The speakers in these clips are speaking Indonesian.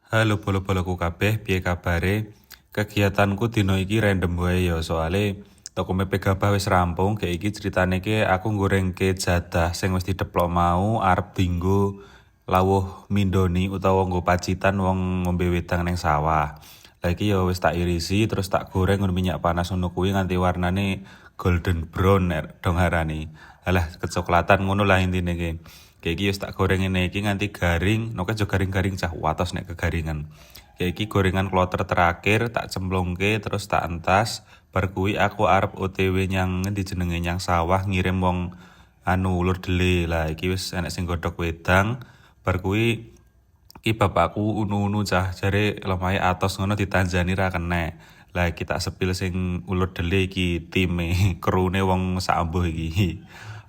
Halo bolo-boloku kabeh, piye kabare? Kegiatanku dino iki random wae ya, soale toko mepe gabah wis rampung, kayak iki ceritane ki aku gorengke jadah sing wis dideplok mau arep dinggo lawuh mindoni utawa nggo pacitan wong ngombe wedang ning sawah. Lah iki ya wis tak irisi terus tak goreng nggon minyak panas ngono kuwi nganti warnane golden brown nek dong arani. Alah kecoklatan ngono lah intine ki. Kayak iki wis tak goreng ngene iki nganti garing, noke aja garing-garing cah watos nek kegaringan. Kayak iki gorengan kloter terakhir tak cemplungke terus tak entas. Bar kuwi aku arep OTW nyang ngendi jenenge nyang sawah ngirim wong ulur dele. Lah iki wis enek sing godhog wedang. Bar kuwi iki bapakku unu-unu cah jare lemahe atos ngono ditanjani ra kenek. Lah iki tak sepil sing ulur dele iki time krune wong sak ambuh iki.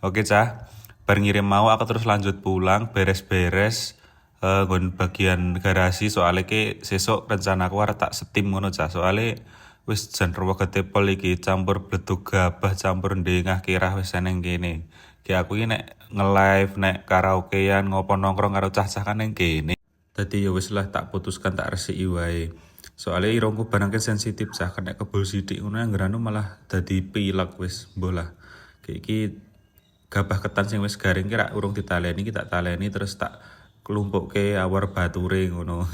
Oke cah, bar ngirim mau aku terus lanjut pulang beres-beres nggon bagian garasi soalnya ke sesuk rencanaku arep tak setim ngono cah soalnya wis jan rewo ketepol iki campur bledug gabah campur ndengah kirah wis eneng kene. Ki aku iki nek nge-live nek karaokean ngopo nongkrong karo cah-cah kan ning kene. Dadi ya wis lah tak putuskan tak resiki wae. Soalnya irungku barangke sensitif cah kena kebul sithik ngono anggerane malah dadi pilek wis mbuh lah. Kayak iki gabah ketan sing wis garing ki rak urung ditaleni ki tak taleni terus tak klumpukke awar bature ngono.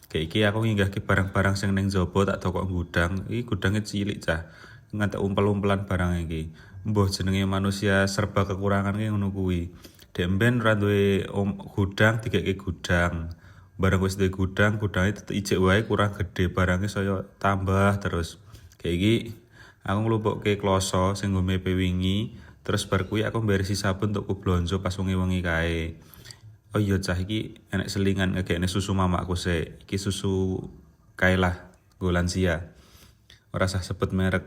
Kayak iki aku nginggahke barang-barang sing ning jaba tak dokok gudang. Iki gudange cilik cah. Ngantek umpel-umpelan barang iki. Mbah jenenge manusia serba kekurangan ki ngono kuwi. Dek mben ra duwe gudang dikeke gudang. Barang wis duwe gudang, gudange tetep ijek wae kurang gede, barangnya saya tambah terus. Kayak iki aku nglumpukke kloso sing nggo mepe wingi, terus bar kuwi aku mberesi sabun untuk blonjo pas wengi-wengi kae. Oh iya cah iki enek selingan ngegekne susu mamaku sik. Iki susu Kailah nggo lansia. Ora usah sebut merek.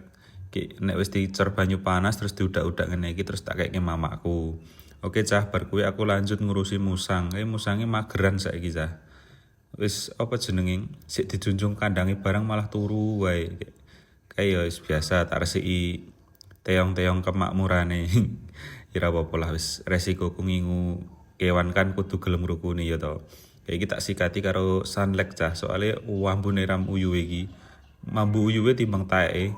Ki nek wis dicor banyu panas terus diudak-udak ngene iki terus tak kekne mamaku. Oke cah, bar kuwi aku lanjut ngurusi musang. Musange mageran saiki cah. Wis apa jenenge? Sik dijunjung kandange barang malah turu wae. Kayak ya wis biasa tak resiki teong-teong kemakmurane. Ira apa-apa lah wis resikoku ngingu kewan kan kudu gelem rukuni ya to. Kayak iki tak sikati karo sunlight cah soalnya ambune ram uyu iki. Mambu uyuwe timbang taeke.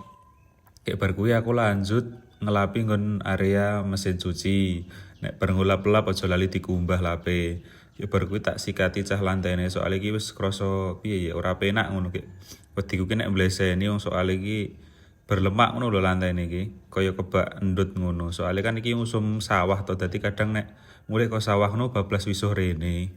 Kayak bar kuwi aku lanjut ngelapi nggon area mesin cuci. Nek bar ngulap-lap aja lali dikumbah lape. Ya bar kuwi tak sikati cah lantene soalnya iki wis krasa piye ya ora penak ngono ki. Wediku ki nek mbleseni wong soalnya iki berlemak ngono lho lantene iki. Kaya kebak endut ngono. Soalnya kan iki musim sawah to dadi kadang nek mulai kok sawah ngono bablas wisuh rene.